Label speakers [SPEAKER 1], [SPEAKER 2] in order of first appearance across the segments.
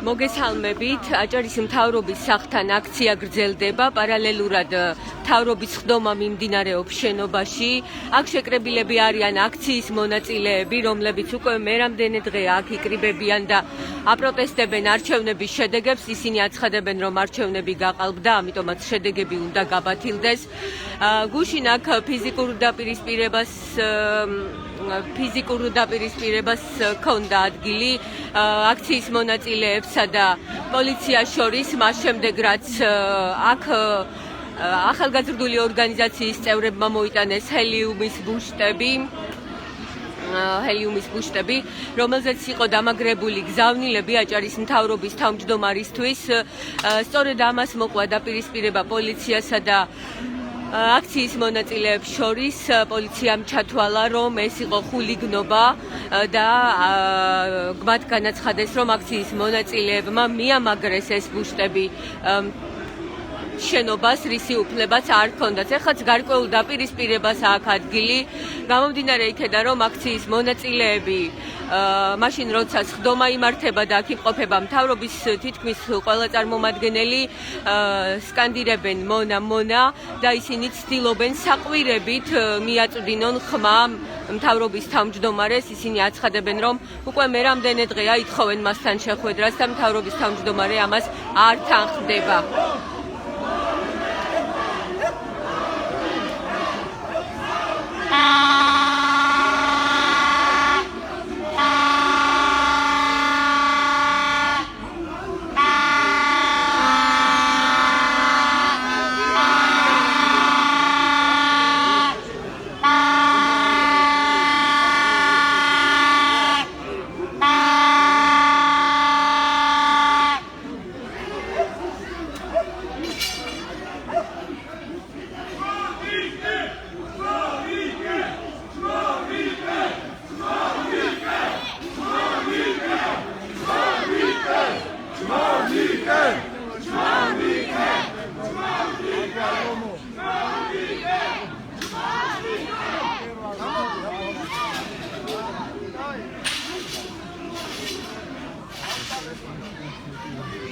[SPEAKER 1] მოგესალმებით, აჭარის მთავრობის სახლთან აქცია გრძელდება, პარალელურად მთავრობის ხდომა მიმდინარეობს შენობაში. აქ შეკრებილები არიან აქციის მონაწილეები, რომლებიც უკვე მერამდენე დღე აქ იკრიბებიან და აპროტესტებენ არჩევნების შედეგებს. ისინი აცხადებენ, რომ არჩევნები გაყალბდა, ამიტომაც შედეგები უნდა გაბათილდეს. გუშინ აქ ფიზიკურ დაპირისპირებას ჰქონდა ადგილი აქციის მონაწილეებსა და პოლიციას შორის, მას შემდეგ რაც აქ ახალგაზრდული ორგანიზაციის წევრებმა მოიტანეს ჰელიუმის ბუშტები, რომელზეც იყო დამაგრებული გზავნილები აჭარის მთავრობის თავმჯდომარისთვის. სწორედ ამას მოყვა დაპირისპირება პოლიციასა და აქციის მონაწილეებს შორის. პოლიციამ ჩათვალა, რომ ეს იყო ხულიგნობა და მათ განაცხადეს, რომ აქციის მონაწილეებმა მიამაგრეს ეს ბუშტები შენობას, რისი უფლებაც არ ჰქონდათ. ეხლაც გარკვეულ დაპირისპირებას აქვს ადგილი, გამომდინარე იქედან, რომ აქციის მონაწილეები მაშინ როცა ხდომა იმართება და აქ იმყოფება მთავრობის თითქმის ყველა წარმომადგენელი, სკანდირებენ მონა მონა და ისინი ცდილობენ საყვირებით მიაწვდინონ ხმა მთავრობის თავმჯდომარეს. ისინი აცხადებენ, რომ უკვე მერამდენე დღეა ითხოვენ მასთან შეხვედრას და მთავრობის თავმჯდომარე ამას არ თანხმდება.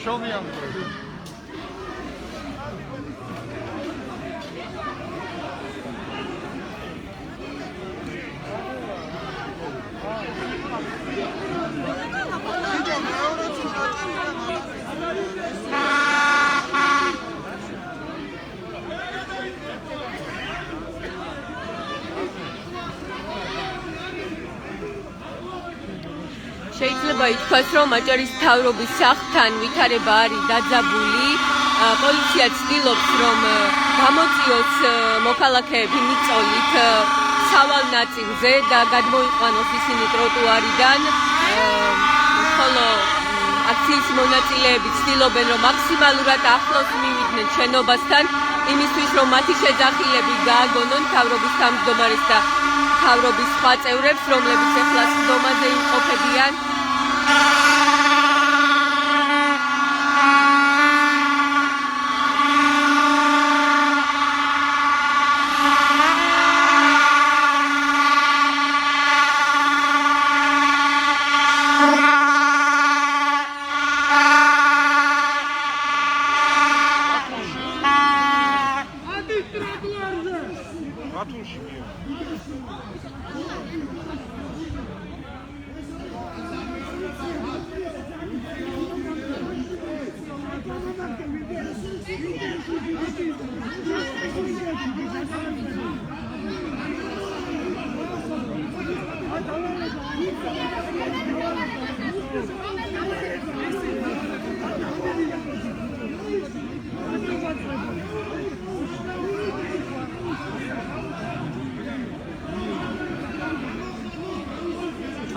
[SPEAKER 2] Show me on
[SPEAKER 1] შეიძლება ითქვას, რომ აჭარის მთავრობის სახლთან ვითარება არის დაძაბული. პოლიცია ცდილობს, რომ გამოწიოს მოქალაქეები მიწოლით სავალ ნაწილზე და გადმოიყვანოს ისინი ტროტუარიდან, ხოლო აქციის მონაწილეები ცდილობენ, რომ მაქსიმალურად ახლოს მივიდნენ შენობასთან, იმისთვის, რომ მათი შეძახილები გააგონონ მთავრობის თავმჯდომარეს და მთავრობის სხვა წევრებს, რომლებიც ეხლა ხდომაზე იმყოფებიან.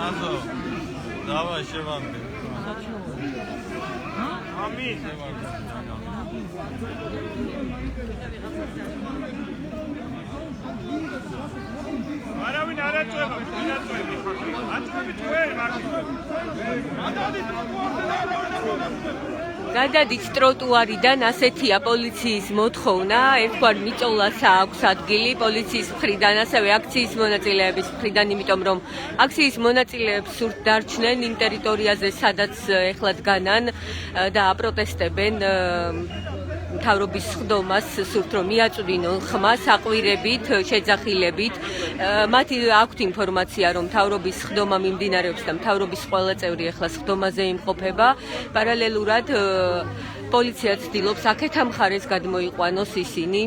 [SPEAKER 2] Ando, давай შევამდე. ამინ. არავინ არ აწვევა, აწვევი ხარ. აწვევი თუ ვერ ვარ. გადადი ტროტუარზე.
[SPEAKER 1] გადადით ტროტუარიდან, ასეთია პოლიციის მოთხოვნა, ერთგვარ მიწოლას აქვს ადგილი პოლიციის მხრიდან, ასევე აქციის მონაწილეების მხრიდან, იმიტომ რომ აქციის მონაწილეებს სურთ დარჩნენ იმ ტერიტორიაზე, სადაც ეხლა დგანან და აპროტესტებენ მთავრობის სხდომას, სურთ რომ მიაწვდინონ ხმა საყვირებით, შეძახილებით. მათი აქვთ ინფორმაცია, რომ მთავრობის სხდომა მიმდინარეობს და მთავრობის ყველა წევრი ახლა სხდომაზე იმყოფება. პარალელურად პოლიცია ცდილობს აქეთ ამ მხარეს გადმოიყვანოს ისინი.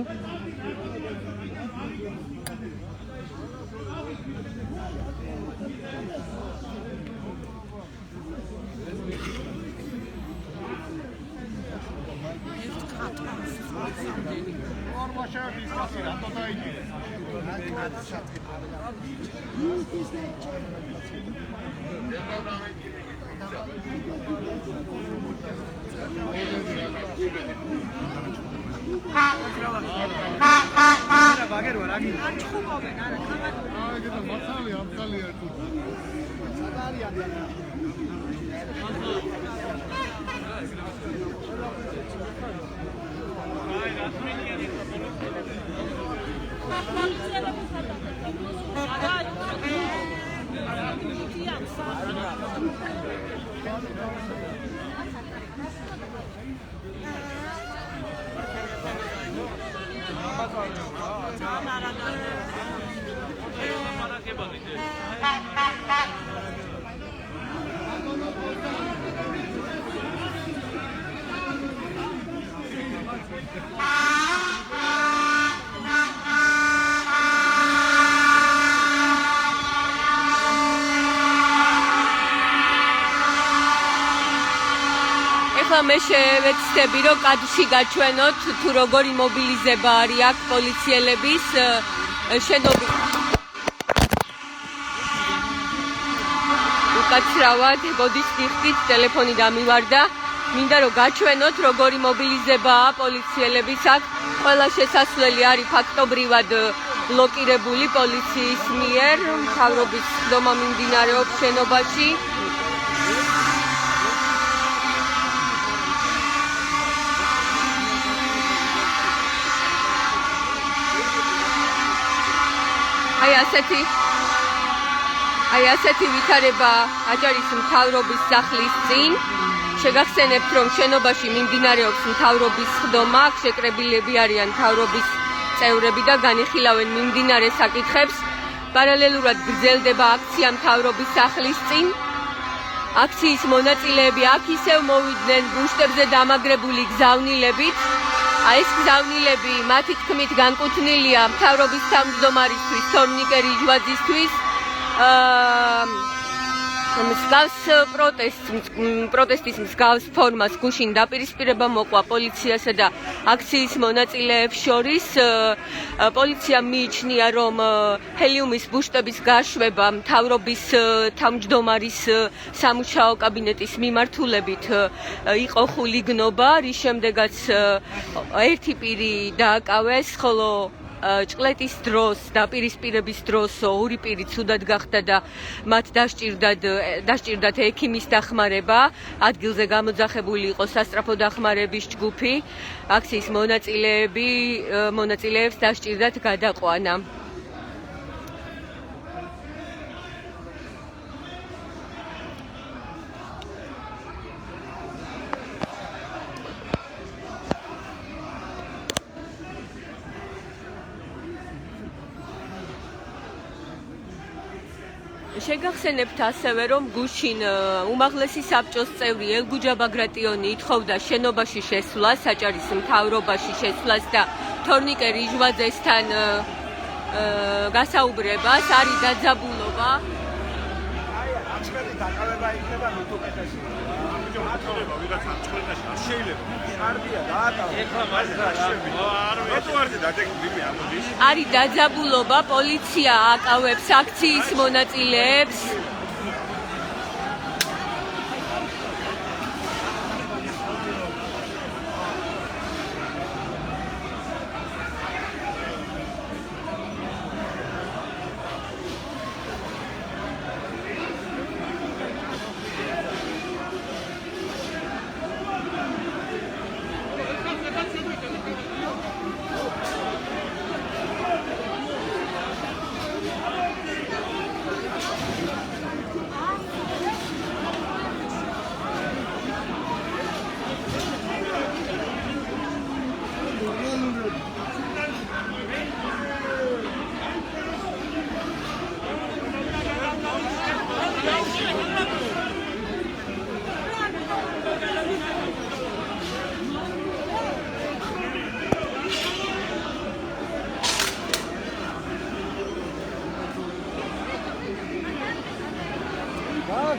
[SPEAKER 1] მე შევეცდები, რომ კადრში გაჩვენოთ თუ როგორი მობილიზება არის აქ პოლიციელების შენობის. უკაცრავად, გოდით გიხდით, ტელეფონი დამივარდა. მინდა რომ გაჩვენოთ როგორი მობილიზებაა პოლიციელების აქ. ყველა შესასვლელი არის ფაქტობრივად ბლოკირებული პოლიციის მიერ. მთავრობის სხდომა მიმდინარეობს შენობაში. აი ასეთი ვითარება აჭარის მთავრობის სახლის წინ. შეგახსენებთ, რომ შენობაში მიმდინარეობს მთავრობის სხდომა, აქ შეკრებილები არიან მთავრობის წევრები და განიხილავენ მიმდინარე საკითხებს. პარალელურად გრძელდება აქცია მთავრობის სახლის წინ. აქციის მონაწილეები აქ ისევ მოვიდნენ ბუშტებზე დამაგრებული გზავნილებით. ეს გზავნილები მათი თქმით განკუთვნილია მთავრობის თავმჯდომარისთვის, თორნიკე რიჟვაძისთვის. მსგავს პროტესტის მსგავს ფორმას გუშინ დაპირისპირება მოყვა პოლიციასა და აქციის მონაწილეებს შორის. პოლიციამ მიიჩნია, რომ ჰელიუმის ბუშტების გაშვება მთავრობის თავმჯდომარის სამუშაო კაბინეტის მიმართულებით იყო ხულიგნობა, რის შემდეგაც ერთი პირი დააკავეს, ხოლო ჭყლეტის დროს, დაპირისპირების დროს ორი პირი ცუდად გახდა და მათ დასჭირდათ ექიმის დახმარება. ადგილზე გამოძახებული იყო სასწრაფო დახმარების ჯგუფი. აქციის მონაწილეებს დასჭირდათ გადაყვანა. შეგახსენებთ ასევე, რომ გუშინ უმაღლესი საბჭოს წევრი ელგუჯა ბაგრატიონი ითხოვდა შენობაში შესვლას, აჭარის მთავრობაში შესვლას და თორნიკე რიჟვაძესთან გასაუბრებას. არის დაძაბულობა.
[SPEAKER 3] დაკავება იქნება ნუთუკეთესი.
[SPEAKER 2] ატყობა ვიღაცა ჭყლეტაში არ შეიძლება.
[SPEAKER 3] კარგია, დაატავა.
[SPEAKER 2] ეხლა მაგას არ ვეტყვარდი დადეკილი ამოდის.
[SPEAKER 1] არის დაძაბულობა, პოლიცია აკავებს აქციის მონაწილეებს.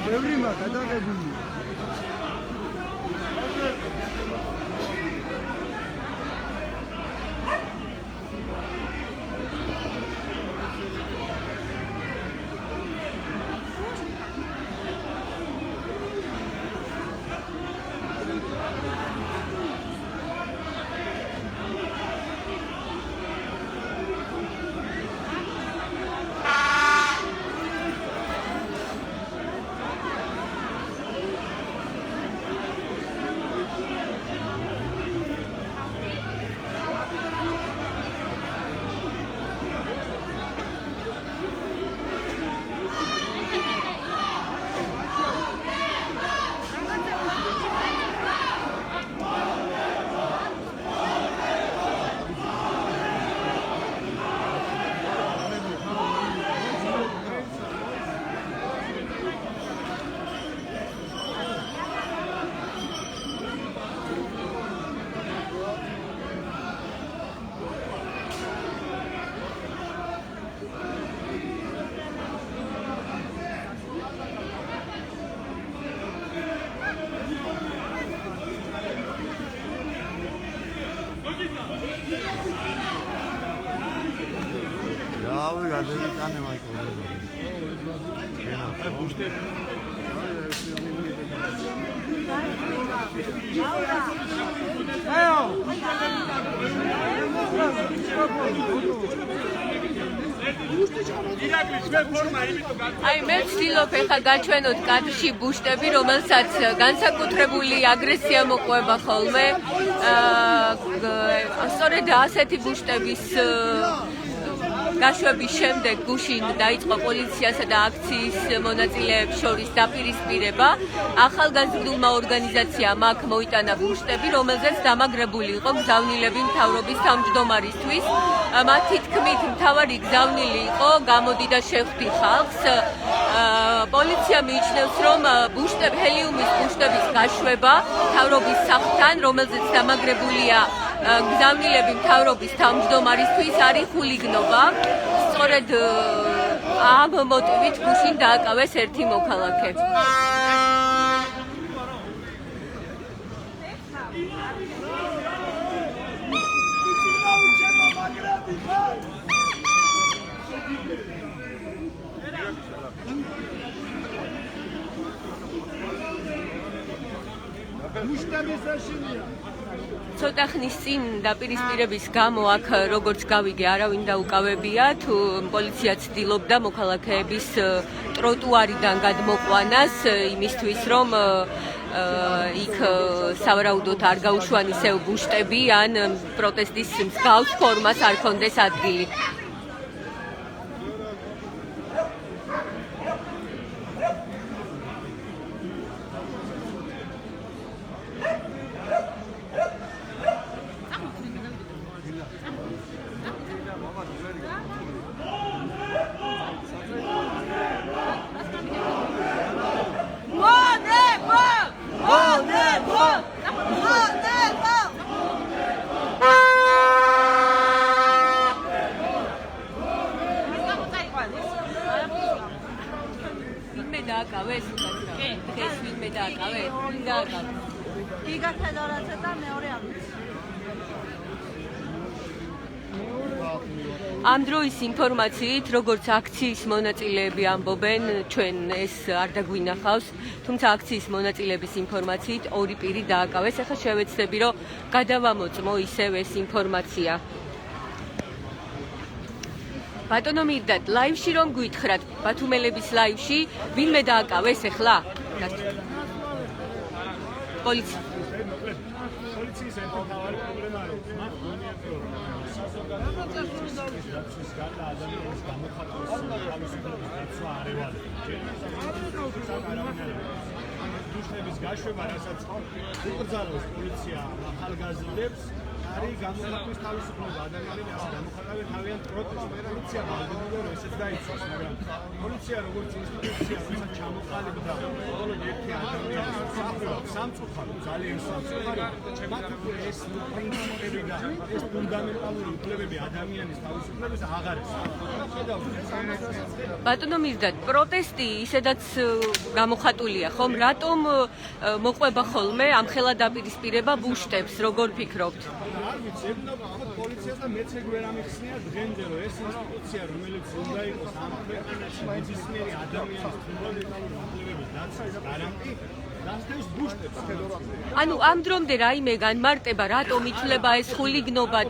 [SPEAKER 3] ბევრიმა გადაღებული.
[SPEAKER 4] Yahu ya dedi tane var ki
[SPEAKER 1] აი მე ვცდილობ ეხლა გაჩვენოთ კადრში ბუშტები, რომელსაც განსაკუთრებული აგრესია მოყვება ხოლმე. სწორედ ასეთი ბუშტების გაშვების შემდეგ გუშინ დაიწყო პოლიციასა და აქციის მონაწილეებს შორის დაპირისპირება. ახალგაზრდულმა ორგანიზაციამ აქ მოიტანა ბუშტები, რომელზეც დამაგრებული იყო გზავნილები მთავრობის თავმჯდომარისთვის. მათი თქმით, მთავარი გზავნილი იყო გამოდი და შეხვდი ხალხს. პოლიცია მიიჩნევს, რომ ჰელიუმის ბუშტების გაშვება მთავრობის სახლთან, რომელზეც დამაგრებულია გზავნილები მთავრობის თავმჯდომარისთვის არის ხულიგნობა. სწორედ ამ მოტივით გუშინ დააკავეს ერთი მოქალაქე. ცოტა ხნის წინ დაპირისპირების გამო აქ როგორც გავიგე არავინ დაუკავებია, თუ პოლიცია ცდილობდა მოქალაქეების ტროტუარიდან გადმოყვანას იმისთვის, რომ იქ სავარაუდოდ არ გაუშვან ისევ ბუშტები ან პროტესტის მსგავს ფორმას არ ქონდეს ადგილი. ამ დროის ინფორმაციით, როგორც აქციის მონაწილეები ამბობენ, ჩვენ ეს არ დაგვინახავს, თუმცა აქციის მონაწილეების ინფორმაციით ორი პირი დააკავეს. ახლა შევეცდები, რომ გადავამოწმო ისევ ეს ინფორმაცია. ბატონო მირდად, ლაივში რომ გვითხრათ, ბათუმელების ლაივში, ვინმე დააკავეს ახლა? პოლიცია.
[SPEAKER 5] პოლიციის ერთმანეთი პრობლემა არის. საზოგადოების გარდა ადამიანის გამოხატვის თავისუფლების დაცვა არ ევალება. ბუშტების გაშვება, რასაც უკრძალავს პოლიცია ახალგაზრდებს,
[SPEAKER 3] არის გამოხატვის თავისუფლება, ადამიანები ასე გამოხატავენ თავიანთ პროტესტს, პოლიცია ვალდებოდა რომ ესეც დაიცვას, მაგრამ პოლიცია როგორც ინსტიტუცია, როცა ჩამოყალიბდა ბოლო ერთი ადამიანის საფრთხე, სამწუხარო, ძალიან სამწუხარო, მათ უკვე ეს პრინციპები და ეს ფუნდამენტალური უფლებები ადამიანის თავისუფლების აღარ ეს.
[SPEAKER 1] ბატონო მირდად, პროტესტი ისედაც გამოხატულია, ხომ? რატომ მოყვება ხოლმე ამხელა დაპირისპირება ბუშტებს, როგორ ფიქრობთ?
[SPEAKER 3] არ ვიცი, ეუბნება მხოლოდ პოლიციას და მეც ეგ ვერ ამიხსნია დღემდე, რომ ეს ინსტიტუცია, რომელიც უნდა იყოს ამ ქვეყანაში ნებისმიერი ადამიანის ფუნდამენტალური უფლებების დაცვის გარანტი, დასდევს ბუშტებს.
[SPEAKER 1] ანუ ამ დრომდე რაიმე განმარტება, რატომ ითვლება ეს ხულიგნობა?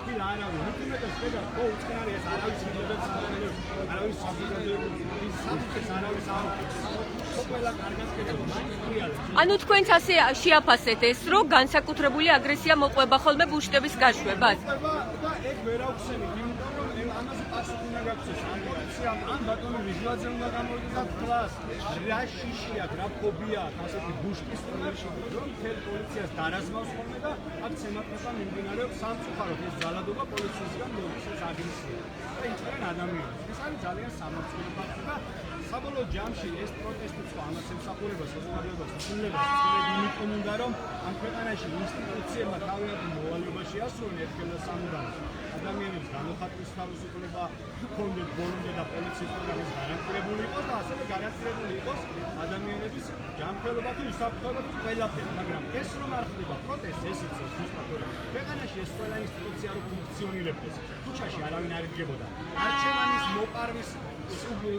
[SPEAKER 1] ანუ თქვენც ასე შეაფასეთ ეს, რომ განსაკუთრებული აგრესია მოყვება ხოლმე ბუშტების გაშვებას?
[SPEAKER 3] და ეგ ვერ აუხსენით, იმიტომ რომ ამაზე პასუხი უნდა გაქცეს ამბიციამ, ან ბატონი ვიჟლაძე უნდა გამოვიდეს და თლას, რა შიში აქვს, რა ფობია აქვს ასეთი ბუშტის პრობლემაში, რომ მთელ პოლიციას დარაზმავს ხოლმე და აქ ცემატყობა მიმდინარეობს სამწუხაროდ ეს ძალადობა პოლიციისგან მოიქცეს აგრესია. და იწერენ ადამიანებს. ეს არის ძალიან სამართლიანი ფაქტი და საბოლოო ჯამში ეს პროტესტი სხვა ამას ემსახურება საზოგადოებას უცვლელებას სწორედ იმიტომ უნდა რომ ამ ქვეყანაში ინსტიტუციებმა თავიანთი მოვალეობაში ასრულონ ერთგულო სამუდამო ადამიანების გამოხატვის თავისუფლება ჰქონდეთ ბოლომდე და პოლიციის პროგრამის გარანტირებული იყოს და ასევე გარანტირებული იყოს ადამიანების ჯანმრთელობა თუ უსაფრთხოება თუ ყველაფერი, მაგრამ ეს რომ არ ხდება პროტესტი ეს იცის ზუსტად ქვეყანაში ეს ყველა ინსტიტუცია რო ფუნქციონირებდეს ქუჩაში არავინ არ იდგებოდა არჩევანის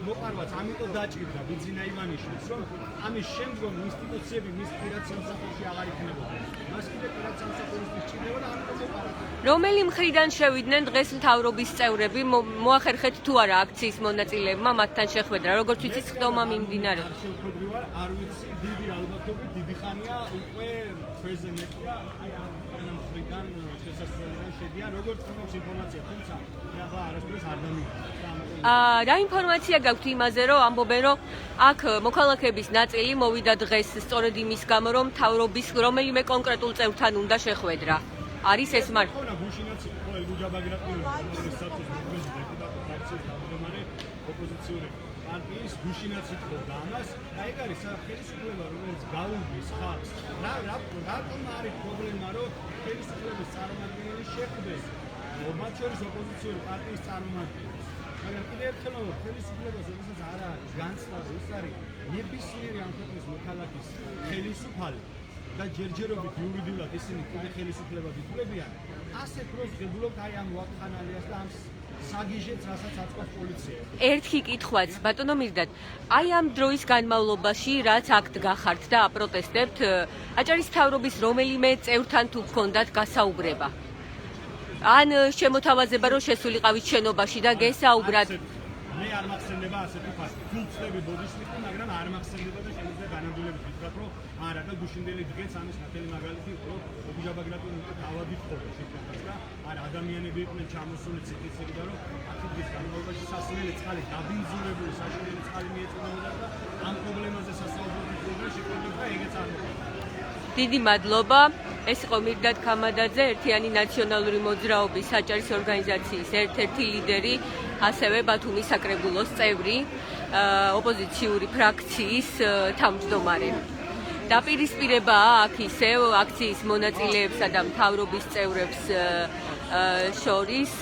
[SPEAKER 3] მოყარვაც ამიტომ დაჭირდა ბიძინა ივანიშვილს რომ ამის შემდგომ ინსტიტუციები მის პირად სამსახურში აღარ იქნებოდა მას კიდე პირად სამსახურისთვის ჭირდებოდა ამიტომ მოყარა
[SPEAKER 1] რომელი მხრიდან შევიდნენ დღეს მთავრობის წევრები? მოახერხეთ თუ არა აქციის მონაწილეებმა მათთან შეხვედრა, როგორც ვიცით ხდომა მიმდინარეობს.
[SPEAKER 3] შევხვედრივარ, არ ვიცი, დიდი ალბათობით, დიდი ხანია უკვე ჩვენზე მეტია, აი ამ მხრიდან შესაძლებლად შედიან, როგორც თქოს ინფორმაცია, თუმცა ახლა არასდროს არ დამიგვიყვება.
[SPEAKER 1] რა ინფორმაცია გაქვთ იმაზე, რომ ამბობენ, რომ აქ მოქალაქეების ნაწილი მოვიდა დღეს სწორედ იმის გამო, რომ მთავრობის რომელიმე კონკრეტულ წევრთან უნდა შეხვედრა. არის ეს მართლა?
[SPEAKER 3] ხონა გუშინაც ხო ელგუჯა ბაგრატული სტატუს მოგზაურობ დეპუტატი ფაქციის თავმჯდომარე ოპოზიციური პარტიის გუშინაც ითხოვდა ამას და ეგ არის ხელისუფლება რომელიც გაუგვის ხალხს რატომ არის პრობლემა რომ ხელისუფლების წარმომადგენელი შეხვდეს მათ შორის ოპოზიციური პარტიის წარმომადგენლებს მაგრამ კიდევ ერთხელ ხელისუფლებას როდესაც არ არის განცდა ის არის ნებისმიერი ამ ქვეყნის მოქალაქის ხელისუფალი და ჯერჯერობით იურიდიულად ისინი კიდე ხელისუფლებას ითვლებიან ასე დროს ღებულობთ აი ამ ვაკხანალიას და ამ საგიჟეთს რასაც აწყობს პოლიცია.
[SPEAKER 1] ერთი კითხვაც, ბატონო მირდად, აი ამ დროის განმავლობაში, რაც აქ გახართ და აპროტესტებთ, აჭარის მთავრობის რომელიმე წევრთან თუ გქონდათ გასაუბრება? ან შემოთავაზება, რომ შესულიყავით შენობაში და გესაუბრათ?
[SPEAKER 3] მე არ მახსენდება ასეთი ფაქტი. თუ ვწდები ბოდიშნიკი, მაგრამ არ მახსენდება და შემიძლია განადგურებით ვთქვათ, რომ არა და გუშინდელი დღეც ამის ნათელი მაგალითი იყო, ობიჯა ბაგრატული თავად ითხოვდა შეფეთქებას და არა ადამიანები იყვნენ ჩამოსული ციხისგან, რომ აქეთის განმავლობაში სასმელი წყალი დაბინძურებული საშინელი წყალი მიეწოდოდა და ამ პრობლემაზე სასწავლებლად შეგვიძლია ეგეც არ მოხდა.
[SPEAKER 1] დიდი მადლობა. ეს იყო მირდად ქამადაძე, ერთიანი ნაციონალური მოძრაობის საჭარის ორგანიზაციის ერთ-ერთი ლიდერი, ასევე ბათუმის საკრებულოს წევრი, ოპოზიციური ფრაქციის თავმჯდომარე. დაპირისპირებაა აქ ისევ აქციის მონაწილეებსა და მთავრობის წევრებს შორის.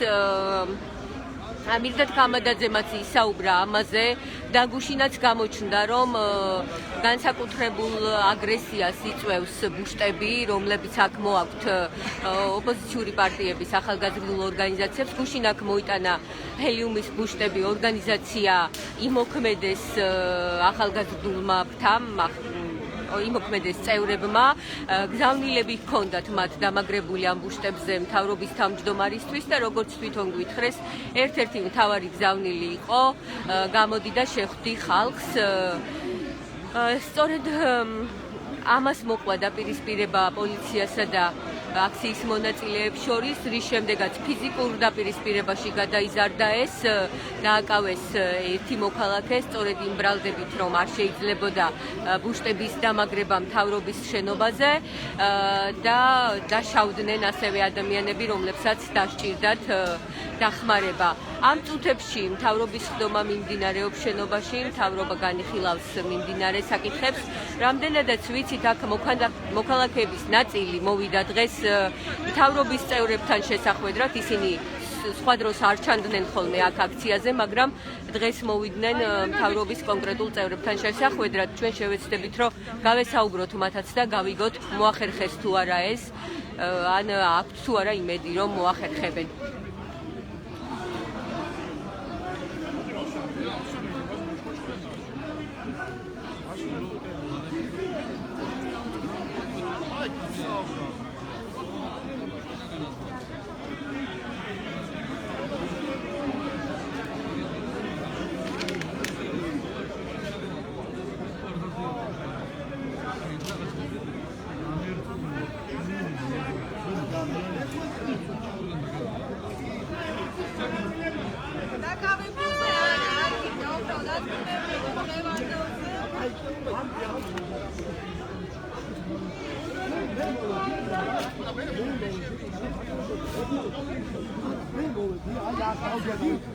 [SPEAKER 1] მირდად ქამადაძემაც ისაუბრა ამაზე და გუშინაც გამოჩნდა, რომ განსაკუთრებულ აგრესიას იწვევს ბუშტები, რომლებიც აქ მოაქვთ ოპოზიციური პარტიების ახალგაზრდულ ორგანიზაციებს. გუშინ აქ მოიტანა ჰელიუმის ბუშტები ორგანიზაცია იმოქმედეს ახალგაზრდულმა ფრთამ, იმოქმედეს წევრებმა, გზავნილები ჰქონდათ მათ დამაგრებული ამ ბუშტებზე მთავრობის თავმჯდომარისთვის და როგორც თვითონ გვითხრეს, ერთ-ერთი მთავარი გზავნილი იყო, გამოდი და შეხვდი ხალხს. სწორედ ამას მოყვა დაპირისპირება პოლიციასა და აქციის მონაწილეებს შორის, რის შემდეგაც ფიზიკურ დაპირისპირებაში გადაიზარდა ეს, დააკავეს ერთი მოქალაქე, სწორედ იმ ბრალდებით, რომ არ შეიძლებოდა ბუშტების დამაგრება მთავრობის შენობაზე და დაშავდნენ ასევე ადამიანები, რომლებსაც დასჭირდათ დახმარება. ამ წუთებში მთავრობის ხდომა მიმდინარეობს შენობაში, მთავრობა განიხილავს მიმდინარე საკითხებს. რამდენადაც ვიცით, აქ მოქალაქეების ნაწილი მოვიდა დღეს მთავრობის წევრებთან შესახვედრად, ისინი სხვა დროს არ ჩანდნენ ხოლმე აქ აქციაზე, მაგრამ დღეს მოვიდნენ მთავრობის კონკრეტულ წევრებთან შესახვედრად. ჩვენ შევეცდებით, რომ გავესაუბროთ მათაც და გავიგოთ, მოახერხეს თუ არა ეს, ან აქვთ თუ არა იმედი, რომ მოახერხებენ.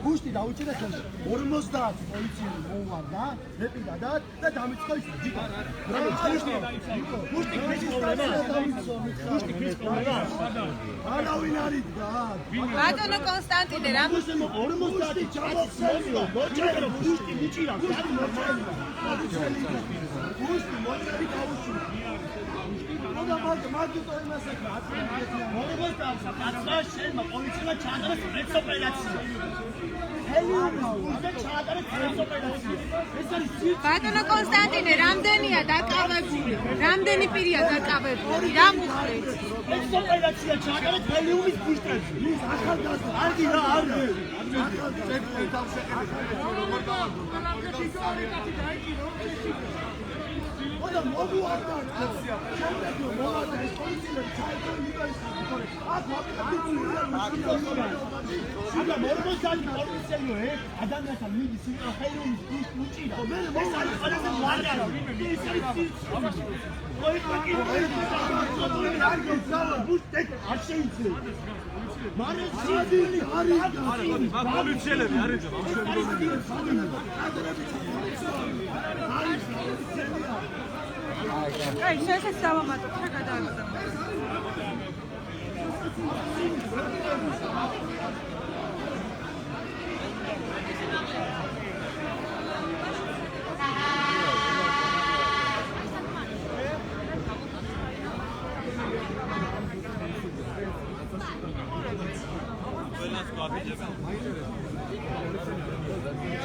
[SPEAKER 6] გუშტი დაუჭირეთ 50 პოლიციელი მოუვარდა მეპირადად და დამიწყო ის ჯიკა. გუშტი ქრის პრობლემა. არავინ არ იდგა.
[SPEAKER 7] ბატონო კონსტანტინე, რა
[SPEAKER 6] 50 ჩამოხსენიო. მოჭერო გუშტი მიჭირა. გუშტი მოჭერი გაუშვი. და მაგიტო იმასაკ შენმა პოლიციამ ჩაატარა სპეცოპერაცია.
[SPEAKER 7] ბატონო კონსტანტინე, რამდენია დაკავებული? რამდენი პირია დაკავებული? რა მოხდეთ?
[SPEAKER 6] სპეცოპერაცია ჩაატარა თელიუმის ბუშტებზე. ის ახალგაზრდა არგი რა არგი. და მოგვარდა აქცია. შემდეგ მოვარდა ეს პოლიციელი ჩაიგო იმასაკ. აქ და მორმოსანი პოლიციელო ადამიანთან მიდის ჰეირონის ბუშტი და ეს არის ყველაზე მარგარი. ეს არის ბუშტი არ შეიძლება. მარცინი არის
[SPEAKER 3] პოლიციელები არის
[SPEAKER 7] აი, შეიძლება დავამატოთ რა გადავაგდო.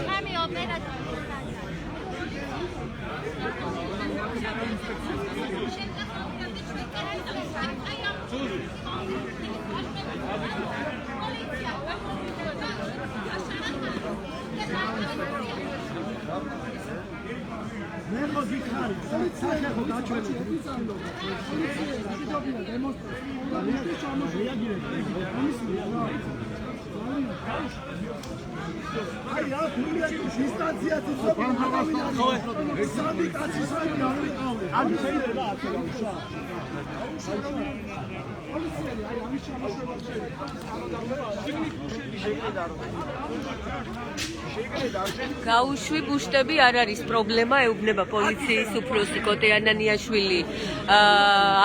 [SPEAKER 8] Mami, operator.
[SPEAKER 6] ნეხო გიხარი, საერთოდ ხო დაჩვენე. აი რა ფულია დისტანცია ცოტა აღავინე. სამი კაცი სამი არ ვიყავი. არ შეიძლება ასე გაუშვა. პოლიციელი აი ამის ჩამოშვა
[SPEAKER 1] გაუშვი ბუშტები არ არის პრობლემა, ეუბნება პოლიციის უფროსი კოტე ანანიაშვილი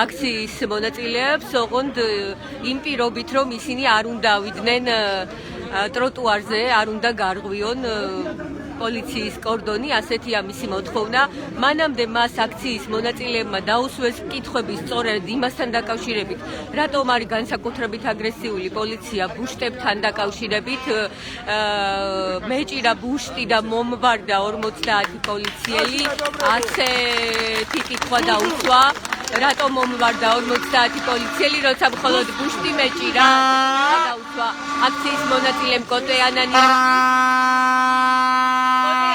[SPEAKER 1] აქციის მონაწილეებს, ოღონდ იმ პირობით, რომ ისინი არ უნდა ავიდნენ ტროტუარზე, არ უნდა გარღვიონ პოლიციის კორდონი, ასეთია მისი მოთხოვნა. მანამდე მას აქციის მონაწილეებმა დაუსვეს კითხვები სწორედ იმასთან დაკავშირებით, რატომ არის განსაკუთრებით აგრესიული პოლიცია ბუშტებთან დაკავშირებით. მეჭირა ბუშტი და მომვარდა 40 პოლიციელი, ასეთი კითხვა დაუსვა. რატომ მომვარდა 40 პოლიციელი, როცა მხოლოდ ბუშტი მეჭირა? დაუსვა აქციის მონაწილემ კოტე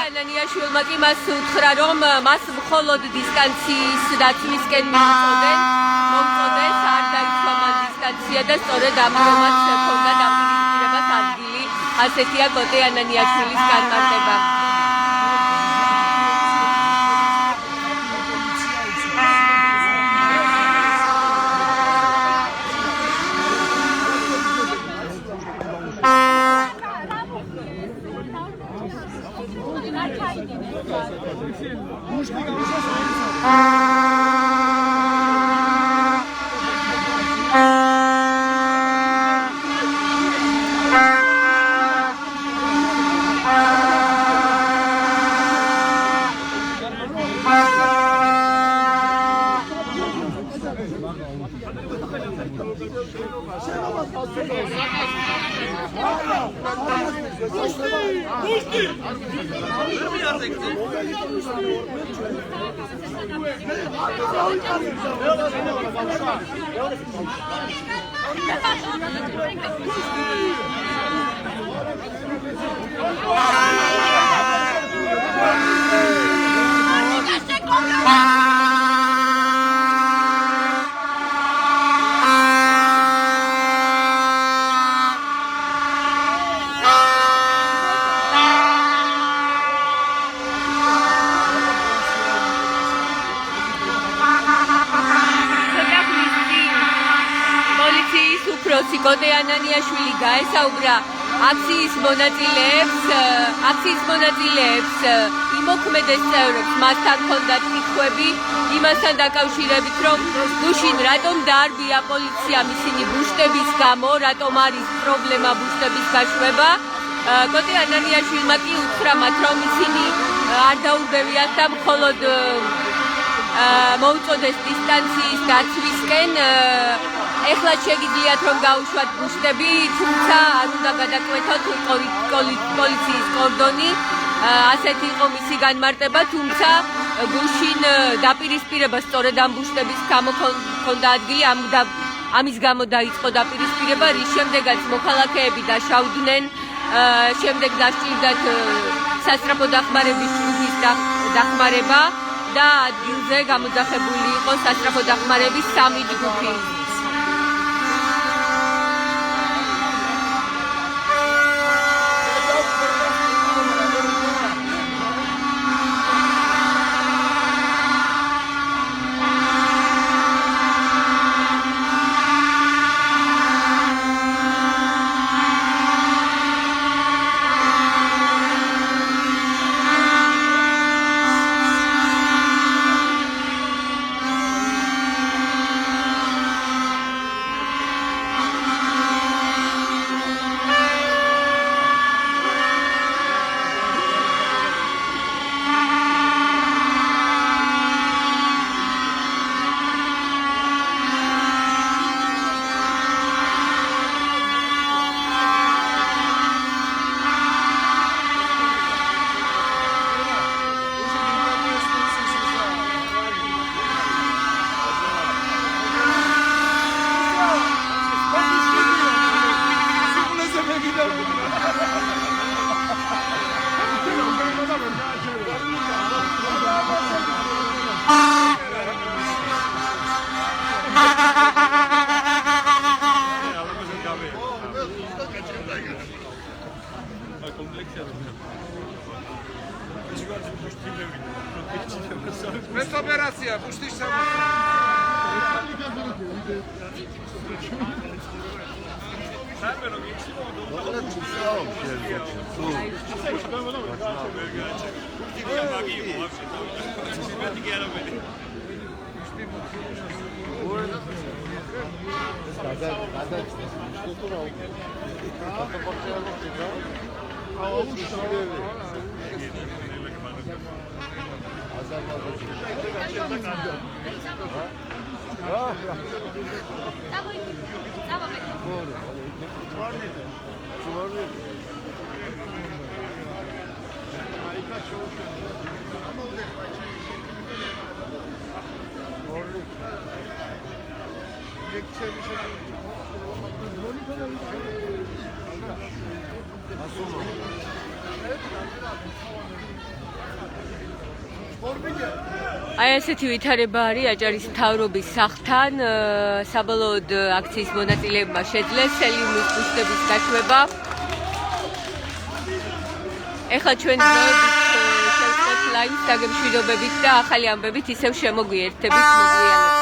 [SPEAKER 1] ანანიაშვილმა კი მას უთხრა, რომ მას მხოლოდ დისტანციის დაცვისკენ მომწოდეს, არ დაიცვა მან დისკუსია და სწორედ ამ რომაც ჰქონდა დაპირისპირებას ადგილი, ასეთია კოტე ანანიაშვილის განმარტება. კოტე ანანიაშვილი გაესაუბრა აქციის მონაწილეებს იმოქმედეს წევრებს, მასთან ჰქონდათ კითხვები იმასთან დაკავშირებით, რომ გუშინ რატომ დაარბია პოლიციამ ისინი ბუშტების გამო, რატომ არის პრობლემა ბუშტების გაშვება. კოტე ანანიაშვილმა კი უთხრა მათ, რომ ისინი არ დაურბევიათ და მხოლოდ მოუწოდეს დისტანციის დაცვისკენ. ეხლა შეგიძლიათ რომ გაუშვათ ბუშტები, თუმცა არ უნდა გადაკვეთოთ პოლიციის კორდონი. ასეთი იყო მისი განმარტება, თუმცა გუშინ დაპირისპირება სწორედ ამ ბუშტების გამო ჰქონდა ადგილი, ამის გამო დაიწყო დაპირისპირება, რის შემდეგაც მოქალაქეები დაშავდნენ, შემდეგ დასჭირდათ სასწრაფო დახმარების ჯგუფის დახმარება და ადგილზე გამოძახებული იყო სასწრაფო დახმარების 3 ჯგუფი.
[SPEAKER 2] Operacja, puścisz samo.
[SPEAKER 6] Formiga.
[SPEAKER 1] აი ასეთი ვითარება არის აჭარის მთავრობის სახლთან. საბოლოოდ აქციის მონაწილეებმა შეძლეს სელიუმის ბუშტების გაშვება. ეხლა ჩვენ დროებით შევწყოთ ლაივს დაგემშვიდობებით და ახალი ამბებით ისევ შემოგვიერთებით მოგვიანებით.